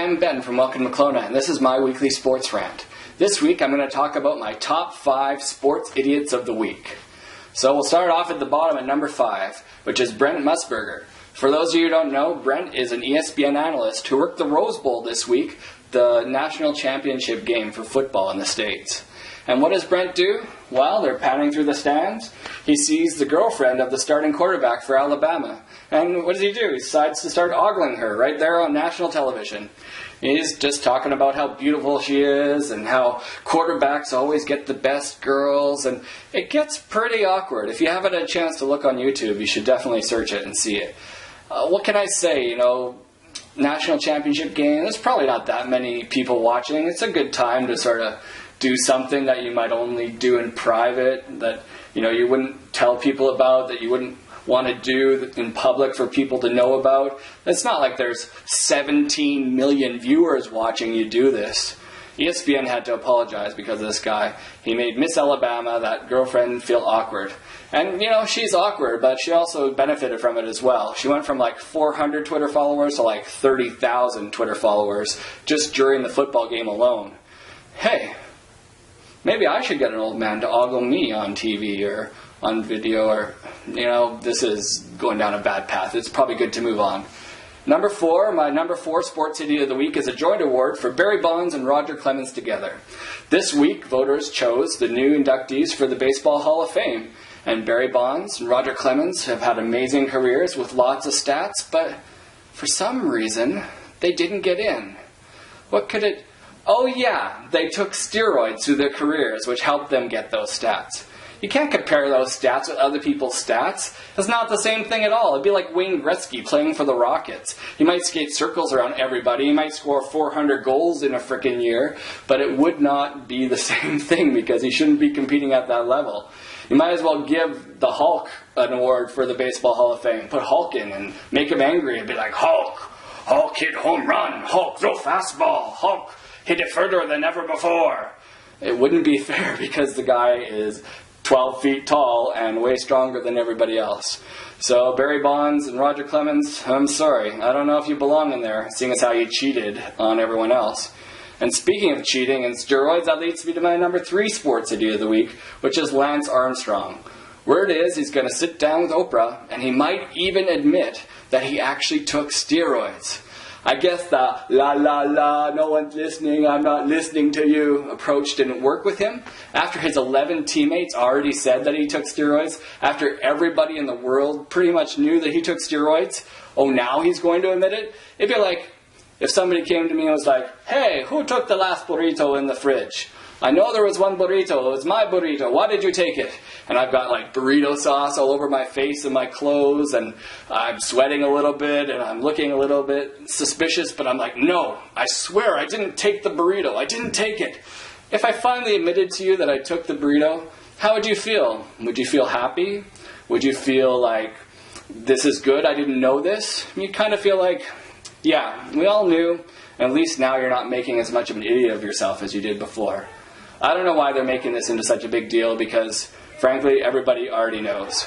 I'm Ben from Welcome to Kelowna, and this is my weekly sports rant. This week I'm going to talk about my top 5 sports idiots of the week. So we'll start off at the bottom at number 5, which is Brent Musberger. For those of you who don't know, Brent is an ESPN analyst who worked the Rose Bowl this week, the national championship game for football in the States. And what does Brent do? Well, they're panning through the stands. He sees the girlfriend of the starting quarterback for Alabama. And what does he do? He decides to start ogling her right there on national television. He's just talking about how beautiful she is and how quarterbacks always get the best girls. And it gets pretty awkward. If you haven't had a chance to look on YouTube, you should definitely search it and see it. What can I say? National championship game, there's probably not that many people watching. It's a good time to sort of do something that you might only do in private, that you wouldn't tell people about, that you wouldn't want to do in public for people to know about. It's not like there's 17 million viewers watching you do this. ESPN had to apologize because of this guy. He made Miss Alabama, that girlfriend, feel awkward. And, she's awkward, but she also benefited from it as well. She went from like 400 Twitter followers to like 30,000 Twitter followers just during the football game alone. Hey, maybe I should get an old man to ogle me on TV or on video, or, this is going down a bad path. It's probably good to move on. Number 4, my number 4 sports idiot of the week is a joint award for Barry Bonds and Roger Clemens together. This week, voters chose the new inductees for the Baseball Hall of Fame. And Barry Bonds and Roger Clemens have had amazing careers with lots of stats, but for some reason, they didn't get in. What could it... Oh yeah, they took steroids through their careers, which helped them get those stats. You can't compare those stats with other people's stats. It's not the same thing at all. It'd be like Wayne Gretzky playing for the Rockets. He might skate circles around everybody. He might score 400 goals in a frickin' year, but it would not be the same thing because he shouldn't be competing at that level. You might as well give the Hulk an award for the Baseball Hall of Fame. Put Hulk in and make him angry and be like, Hulk hit home run, Hulk throw fastball, Hulk hit it further than ever before. It wouldn't be fair because the guy is 12 feet tall and way stronger than everybody else. So Barry Bonds and Roger Clemens, I'm sorry. I don't know if you belong in there, seeing as how you cheated on everyone else. And speaking of cheating and steroids, that leads me to my number 3 sports idiot of the week, which is Lance Armstrong. Word is he's going to sit down with Oprah, and he might even admit that he actually took steroids. I guess the la la la, no one's listening, I'm not listening to you approach didn't work with him. After his 11 teammates already said that he took steroids, after everybody in the world pretty much knew that he took steroids, now he's going to admit it? It'd be like if somebody came to me and was like, hey, who took the last burrito in the fridge? I know there was one burrito. It was my burrito. Why did you take it? And I've got like burrito sauce all over my face and my clothes, and I'm sweating a little bit, and I'm looking a little bit suspicious, but I'm like, no, I swear I didn't take the burrito. I didn't take it. If I finally admitted to you that I took the burrito, how would you feel? Would you feel happy? Would you feel like, this is good, I didn't know this? You kind of feel like, yeah, we all knew, and at least now you're not making as much of an idiot of yourself as you did before. I don't know why they're making this into such a big deal because, frankly, everybody already knows.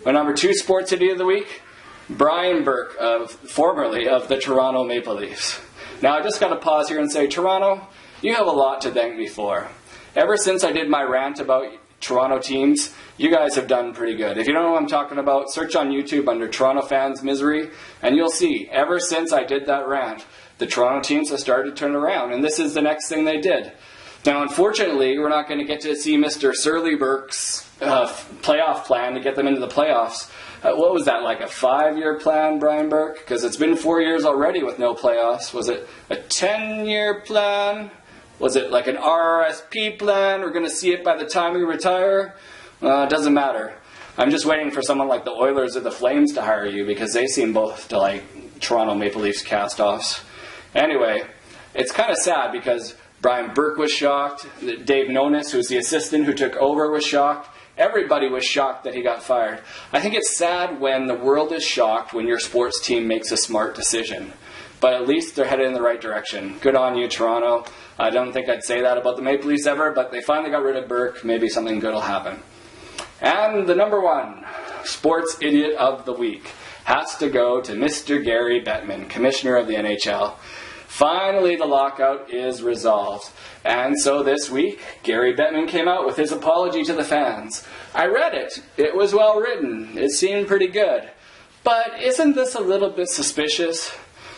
My number 2 sports idiot of the week, Brian Burke, formerly of the Toronto Maple Leafs. Now, I just got to pause here and say, Toronto, you have a lot to thank me for. Ever since I did my rant about Toronto teams, you guys have done pretty good. If you don't know what I'm talking about, search on YouTube under Toronto Fans Misery, and you'll see, ever since I did that rant, the Toronto teams have started to turn around, and this is the next thing they did. Now, unfortunately, we're not going to get to see Mr. Surly Burke's playoff plan to get them into the playoffs. What was that, like a 5-year plan, Brian Burke? Because it's been 4 years already with no playoffs. Was it a 10-year plan? Was it like an RRSP plan? We're going to see it by the time we retire? It doesn't matter. I'm just waiting for someone like the Oilers or the Flames to hire you because they seem both to like Toronto Maple Leafs cast-offs. Anyway, it's kind of sad because Brian Burke was shocked. Dave Nonis, who's the assistant who took over, was shocked. Everybody was shocked that he got fired. I think it's sad when the world is shocked when your sports team makes a smart decision. But at least they're headed in the right direction. Good on you, Toronto. I don't think I'd say that about the Maple Leafs ever, but they finally got rid of Burke. Maybe something good will happen. And the number 1 sports idiot of the week has to go to Mr. Gary Bettman, commissioner of the NHL. Finally, the lockout is resolved. And so this week, Gary Bettman came out with his apology to the fans. I read it. It was well written. It seemed pretty good. But isn't this a little bit suspicious?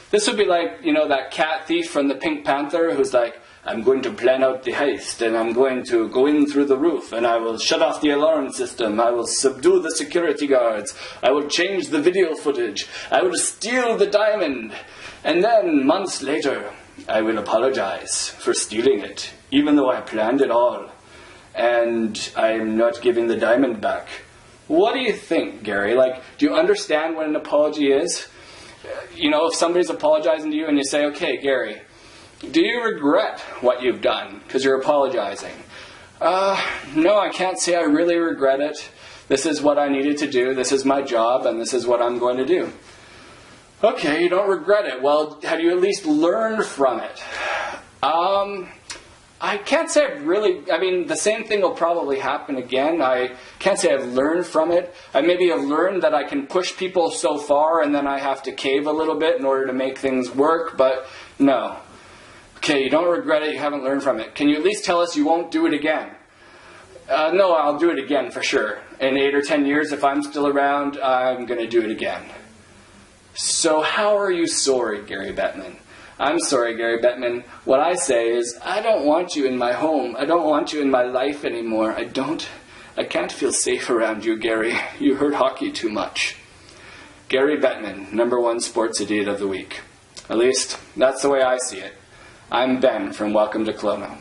This would be like, that cat thief from the Pink Panther who's like, I'm going to plan out the heist, and I'm going to go in through the roof, and I will shut off the alarm system, I will subdue the security guards, I will change the video footage, I will steal the diamond, and then, months later, I will apologize for stealing it, even though I planned it all, and I'm not giving the diamond back. What do you think, Gary? Do you understand what an apology is? If somebody's apologizing to you and you say, okay, Gary, do you regret what you've done because you're apologizing? No, I can't say I really regret it. This is what I needed to do. This is my job, and this is what I'm going to do. Okay, you don't regret it. Well, have you at least learned from it? I can't say I've really... the same thing will probably happen again. I can't say I've learned from it. I maybe have learned that I can push people so far and then I have to cave a little bit in order to make things work, but no. Okay, you don't regret it, you haven't learned from it. Can you at least tell us you won't do it again? No, I'll do it again for sure. In 8 or 10 years, if I'm still around, I'm going to do it again. So how are you sorry, Gary Bettman? I'm sorry, Gary Bettman. What I say is, I don't want you in my home. I don't want you in my life anymore. I can't feel safe around you, Gary. You hurt hockey too much. Gary Bettman, #1 sports idiot of the week. At least, that's the way I see it. I'm Ben from Welcome to Kelowna.